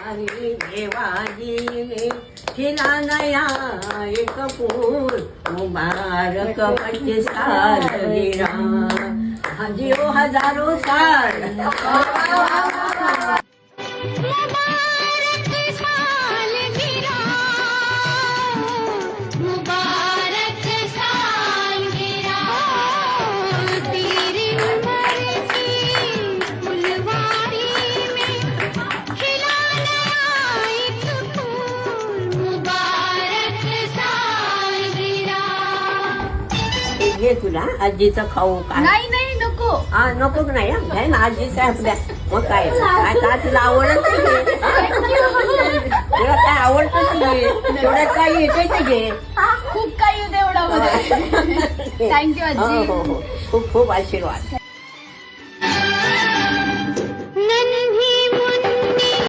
हरी देवाजी खिला नया एक फूल मुबारक 25 साल गिरा जिओ हजारों साल घे तुला आजीचं खाऊ काय नाही नाही नको. हा नको नाही हा घे ना आजीचं आपल्या मग काय काय तुला आवडत तुला काय आवडतं घे तेवढ्यात काय येते ते घे खूप काही होते एवढा मध्ये. थँक्यू हो आजी. हो हो खूप खूप आशीर्वाद